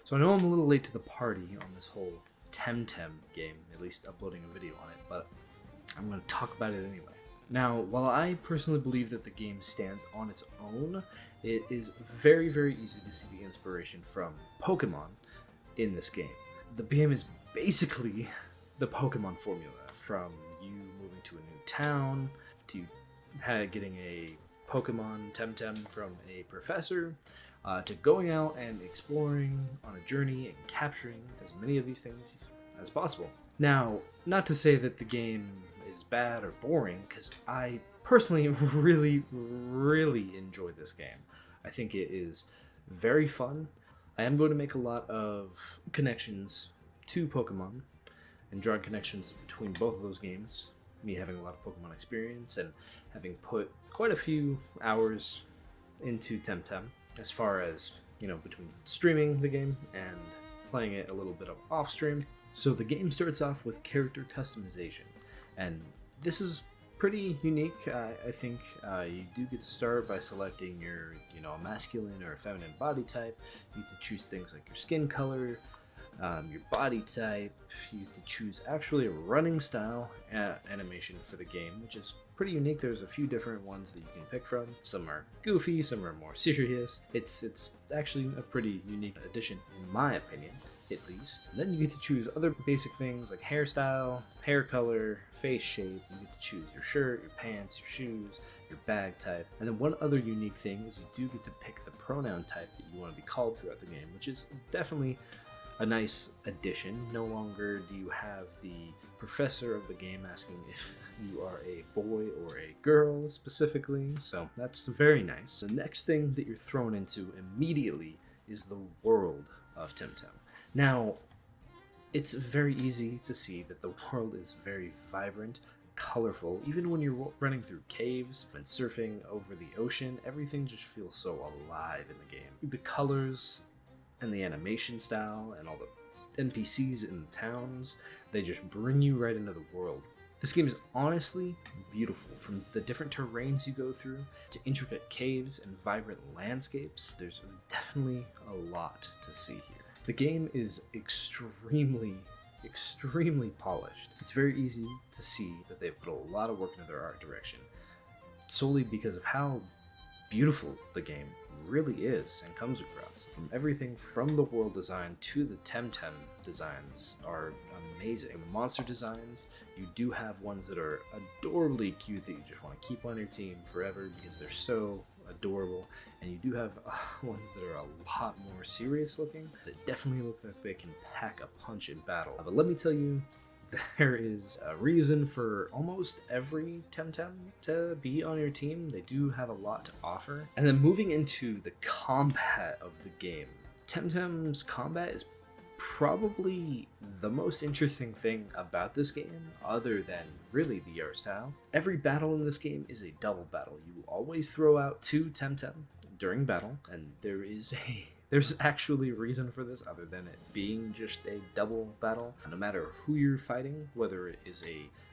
So I know I'm a little late to the party on this whole TemTem game, at least uploading a video on it, but I'm going to talk about it anyway. Now, while I personally believe that the game stands on its own, it is very, very easy to see the inspiration from Pokemon in this game. The game is basically the Pokemon formula, from you moving to a new town, to getting a Pokemon TemTem from a professor, to going out and exploring on a journey and capturing as many of these things as possible. Now, not to say that the game is bad or boring, because I personally really, really enjoy this game. I think it is very fun. I am going to make a lot of connections to Pokemon and drawing connections between both of those games. Me having a lot of Pokemon experience and having put quite a few hours into TemTem, as far as, between streaming the game and playing it a little bit of off stream. So the game starts off with character customization, and this is pretty unique. I think you do get to start by selecting your, a masculine or a feminine body type. You get to choose things like your skin color, your body type. You get to choose actually a running style animation for the game, which is pretty unique. There's a few different ones that you can pick from. Some are goofy, some are more serious. It's actually a pretty unique addition, in my opinion, at least. And then you get to choose other basic things like hairstyle, hair color, face shape. You get to choose your shirt, your pants, your shoes, your bag type. And then one other unique thing is you do get to pick the pronoun type that you want to be called throughout the game, which is definitely a nice addition. No longer do you have the professor of the game asking if you are a boy or a girl specifically, so that's very nice. The next thing that you're thrown into immediately is the world of TemTem. Now, it's very easy to see that the world is very vibrant, colorful. Even when you're running through caves and surfing over the ocean, everything just feels so alive in the game. The colors and the animation style and all the NPCs in the towns, they just bring you right into the world. This game is honestly beautiful, from the different terrains you go through to intricate caves and vibrant landscapes. There's definitely a lot to see here. The game is extremely polished. It's very easy to see that they've put a lot of work into their art direction, solely because of how beautiful the game really is and comes across. From everything from the world design to the TemTem designs are amazing. The monster designs, you do have ones that are adorably cute that you just want to keep on your team forever because they're so adorable, and you do have ones that are a lot more serious looking that definitely look like they can pack a punch in battle. But let me tell you, there is a reason for almost every TemTem to be on your team. They do have a lot to offer. And then moving into the combat of the game, TemTem's combat is probably the most interesting thing about this game, other than really the art style. Every battle in this game is a double battle. You will always throw out two TemTem during battle, and there's actually a reason for this other than it being just a double battle. No matter who you're fighting, whether it is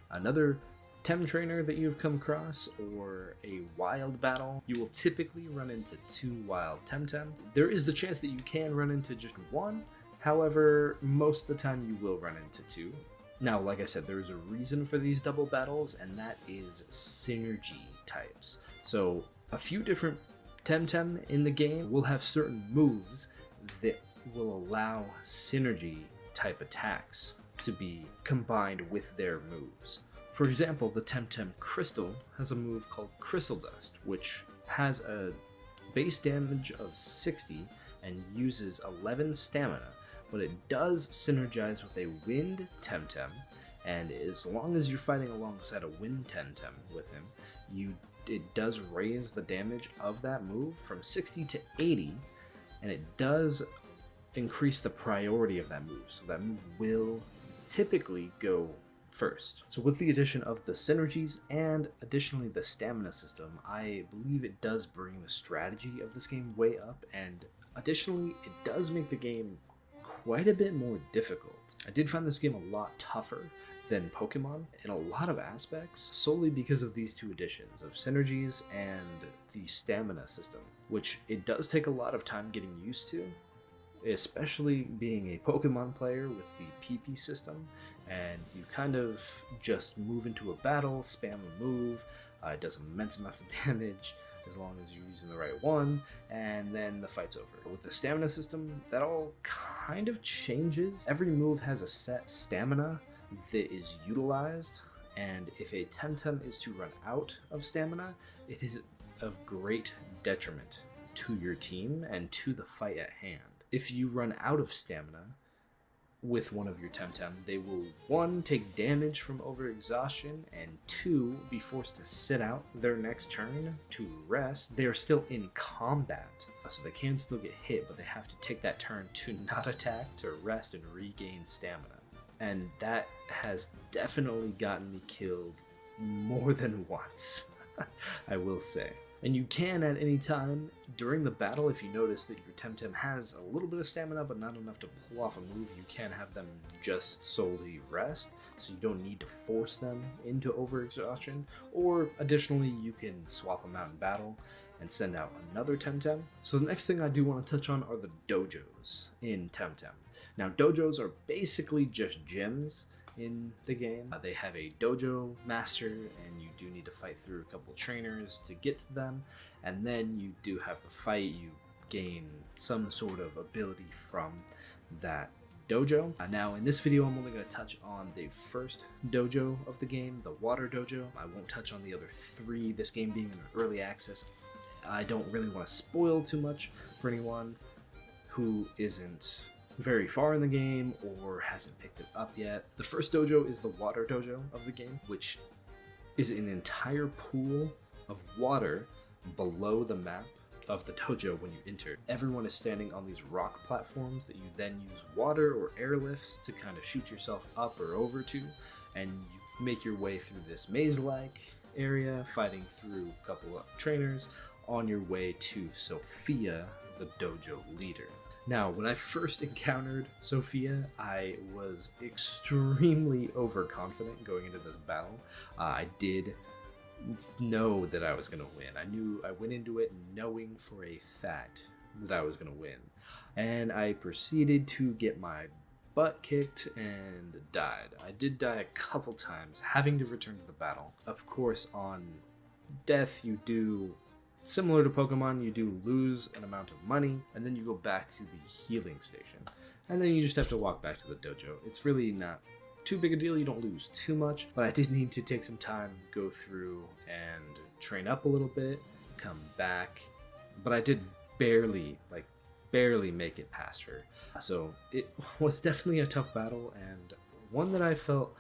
another Tem trainer that you've come across or a wild battle, you will typically run into two wild TemTem. There is the chance that you can run into just one. However, most of the time you will run into two. Now, like I said, there is a reason for these double battles, and that is synergy types. So a few different TemTem in the game will have certain moves that will allow synergy type attacks to be combined with their moves. For example, the TemTem Crystal has a move called Crystal Dust, which has a base damage of 60 and uses 11 stamina, but it does synergize with a Wind TemTem, and as long as you're fighting alongside a Wind TemTem with him, it does raise the damage of that move from 60 to 80, and it does increase the priority of that move, so that move will typically go first. So with the addition of the synergies and additionally the stamina system, I believe it does bring the strategy of this game way up, and additionally it does make the game quite a bit more difficult. I did find this game a lot tougher than Pokemon in a lot of aspects, solely because of these two additions of synergies and the stamina system, which it does take a lot of time getting used to. especially being a Pokemon player with the PP system, and you kind of just move into a battle, spam a move, it does immense amounts of damage as long as you're using the right one, and then the fight's over. With the stamina system, that all kind of changes. Every move has a set stamina that is utilized, and if a TemTem is to run out of stamina, it is of great detriment to your team and to the fight at hand. If you run out of stamina with one of your TemTem, they will 1. Take damage from overexhaustion, and 2. Be forced to sit out their next turn to rest. They are still in combat, so they can still get hit, but they have to take that turn to not attack, to rest and regain stamina. And that has definitely gotten me killed more than once, I will say. And you can, at any time during the battle, if you notice that your TemTem has a little bit of stamina but not enough to pull off a move, you can have them just solely rest, so you don't need to force them into overexhaustion. Or additionally, you can swap them out in battle and send out another TemTem. So the next thing I do want to touch on are the dojos in TemTem. Now, dojos are basically just gyms in the game. They have a dojo master, and you do need to fight through a couple trainers to get to them, and then you do have the fight. You gain some sort of ability from that dojo. Now in this video I'm only going to touch on the first dojo of the game, the water dojo. I won't touch on the other 3, this game being in early access. I don't really want to spoil too much for anyone who isn't very far in the game or hasn't picked it up yet. The first dojo is the water dojo of the game, which is an entire pool of water below the map of the dojo when you enter. Everyone is standing on these rock platforms that you then use water or airlifts to kind of shoot yourself up or over to, and you make your way through this maze-like area, fighting through a couple of trainers on your way to Sophia, the dojo leader. Now, when I first encountered Sophia, I was extremely overconfident going into this battle. I did know that I was going to win. I went into it knowing for a fact that I was going to win. And I proceeded to get my butt kicked and died. I did die a couple times, having to return to the battle. Of course, on death, you do... Similar to Pokemon, you do lose an amount of money, and then you go back to the healing station. And then you just have to walk back to the dojo. It's really not too big a deal, you don't lose too much, but I did need to take some time, go through and train up a little bit, come back. But I did barely make it past her. So it was definitely a tough battle, and one that I felt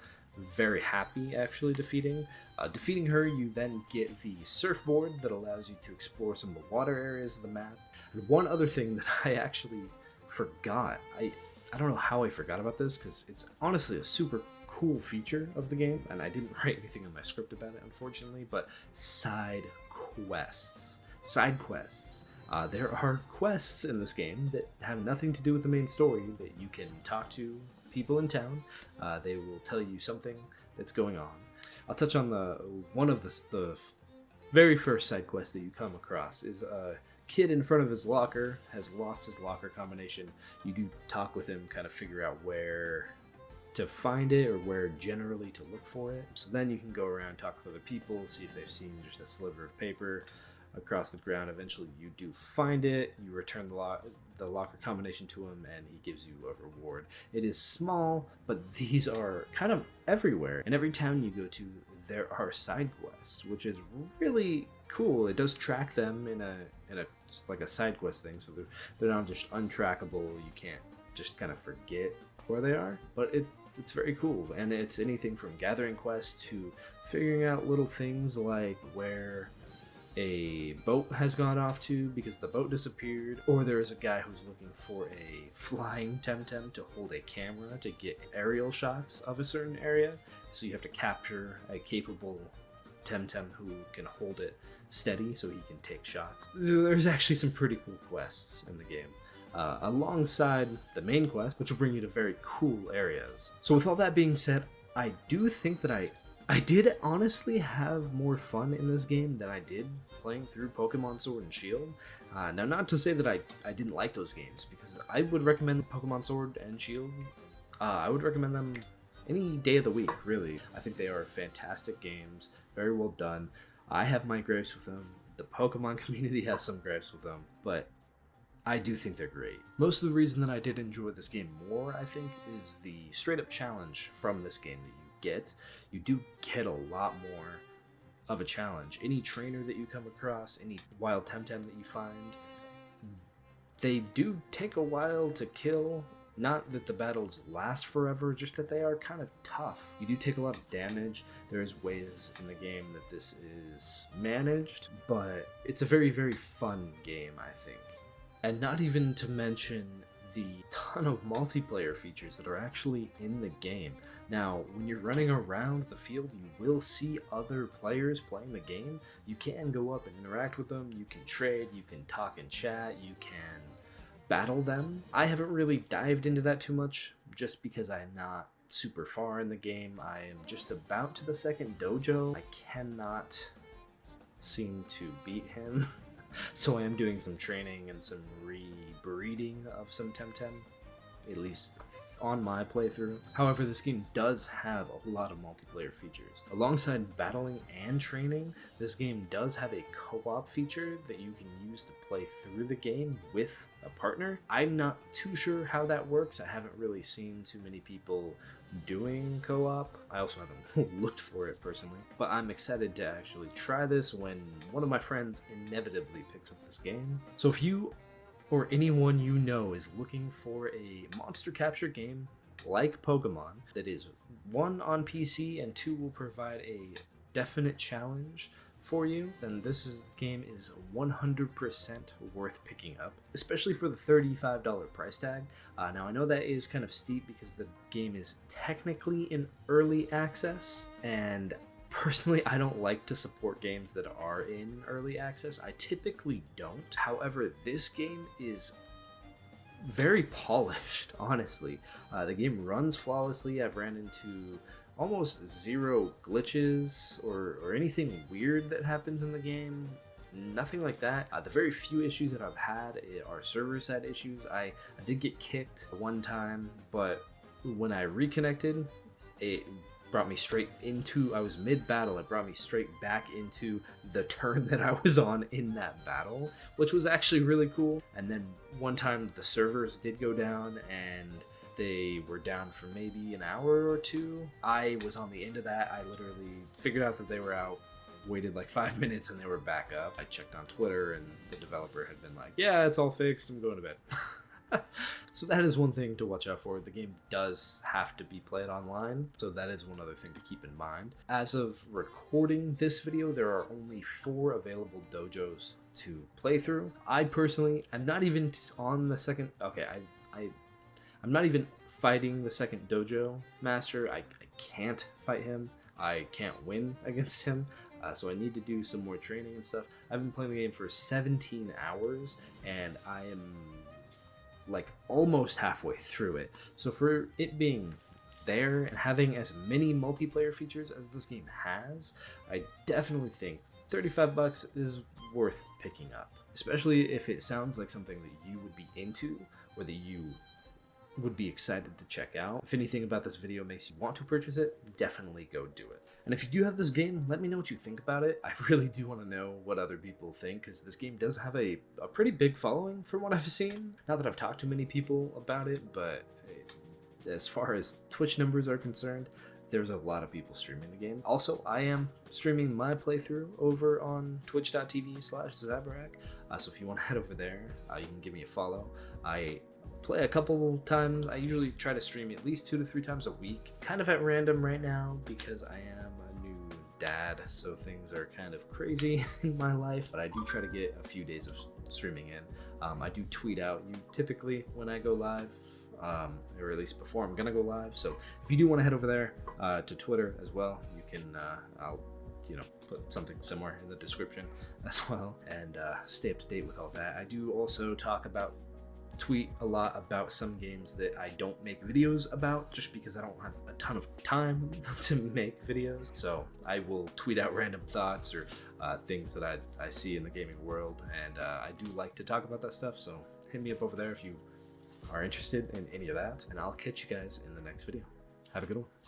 very happy actually defeating. Defeating her, you then get the surfboard that allows you to explore some of the water areas of the map. And one other thing that I actually forgot, I don't know how I forgot about this, because it's honestly a super cool feature of the game, and I didn't write anything in my script about it, unfortunately, but side quests. Side quests. There are quests in this game that have nothing to do with the main story that you can talk to people in town. They will tell you something that's going on. I'll touch on one of the very first side quest that you come across is a kid in front of his locker has lost his locker combination. You do talk with him, kind of figure out where to find it or where generally to look for it. So then you can go around, talk with other people, see if they've seen just a sliver of paper across the ground. Eventually you do find it, you return the locker combination to him, and he gives you a reward. It is small, but these are kind of everywhere. In every town you go to, there are side quests, which is really cool. It does track them in a like a side quest thing, so they're not just untrackable. You can't just kind of forget where they are, but it's very cool. And it's anything from gathering quests to figuring out little things like where a boat has gone off to because the boat disappeared, or there's a guy who's looking for a flying TemTem to hold a camera to get aerial shots of a certain area, so you have to capture a capable TemTem who can hold it steady so he can take shots. There's actually some pretty cool quests in the game, alongside the main quest, which will bring you to very cool areas. So with all that being said, I do think that I did honestly have more fun in this game than I did playing through Pokemon Sword and Shield. Now, not to say that I didn't like those games, because I would recommend Pokemon Sword and Shield. I would recommend them any day of the week, really. I think they are fantastic games, very well done. I have my gripes with them. The Pokemon community has some gripes with them, but I do think they're great. Most of the reason that I did enjoy this game more, I think, is the straight up challenge from this game that you get. You do get a lot more of a challenge. Any trainer that you come across, any wild TemTem that you find, they do take a while to kill. Not that the battles last forever, just that they are kind of tough. You do take a lot of damage. There's ways in the game that this is managed, but it's a very, very fun game, I think. And not even to mention the ton of multiplayer features that are actually in the game. Now, when you're running around the field, you will see other players playing the game. You can go up and interact with them, you can trade, you can talk and chat, you can battle them. I haven't really dived into that too much, just because I'm not super far in the game. I am just about to the second dojo. I cannot seem to beat him. So I am doing some training and some rebreeding of some TemTem, at least on my playthrough. However, this game does have a lot of multiplayer features. Alongside battling and training, this game does have a co-op feature that you can use to play through the game with a partner. I'm not too sure how that works. I haven't really seen too many people doing co-op. I also haven't looked for it personally, but I'm excited to actually try this when one of my friends inevitably picks up this game. So if you or anyone you know is looking for a monster capture game like Pokemon that is, one, on PC, and two, will provide a definite challenge for you, then game is 100% worth picking up, especially for the $35 price tag. Now, I know that is kind of steep because the game is technically in early access, and personally, I don't like to support games that are in early access. I typically don't. However, this game is very polished, honestly. The game runs flawlessly. I've ran into almost zero glitches or anything weird that happens in the game. Nothing like that. The very few issues that I've had are server-side issues. I did get kicked one time, but when I reconnected, it brought me straight into, I was mid-battle, it brought me straight back into the turn that I was on in that battle, which was actually really cool. And then one time the servers did go down, and they were down for maybe an hour or two. I was on the end of that. I literally figured out that they were out, waited like 5 minutes, and they were back up. I checked on Twitter, and the developer had been like, yeah, it's all fixed, I'm going to bed. So that is one thing to watch out for. The game does have to be played online, so that is one other thing to keep in mind. As of recording this video, there are only 4 available dojos to play through. I personally, I'm not even on the second, okay, I'm not even fighting the second dojo master. I can't fight him. I can't win against him. So I need to do some more training and stuff. I've been playing the game for 17 hours, and I am like almost halfway through it. So for it being there and having as many multiplayer features as this game has, I definitely think $35 is worth picking up, especially if it sounds like something that you would be into or that you would be excited to check out. If anything about this video makes you want to purchase it, definitely go do it. And if you do have this game, let me know what you think about it. I really do want to know what other people think, because this game does have a pretty big following from what I've seen. Not that I've talked to many people about it, but as far as Twitch numbers are concerned, there's a lot of people streaming the game. Also, I am streaming my playthrough over on twitch.tv/Zabarak. So if you want to head over there, you can give me a follow. I play a couple times. I usually try to stream at least 2 to 3 times a week. Kind of at random right now because I am a new dad, so things are kind of crazy in my life, but I do try to get a few days of streaming in. I do tweet out typically when I go live, or at least before I'm gonna go live. So if you do want to head over there to Twitter as well, you can, I'll put something somewhere in the description as well, and stay up to date with all that. I do also talk about tweet a lot about some games that I don't make videos about just because I don't have a ton of time to make videos. So I will tweet out random thoughts or things that I see in the gaming world, and I do like to talk about that stuff, so hit me up over there if you are interested in any of that, and I'll catch you guys in the next video. Have a good one.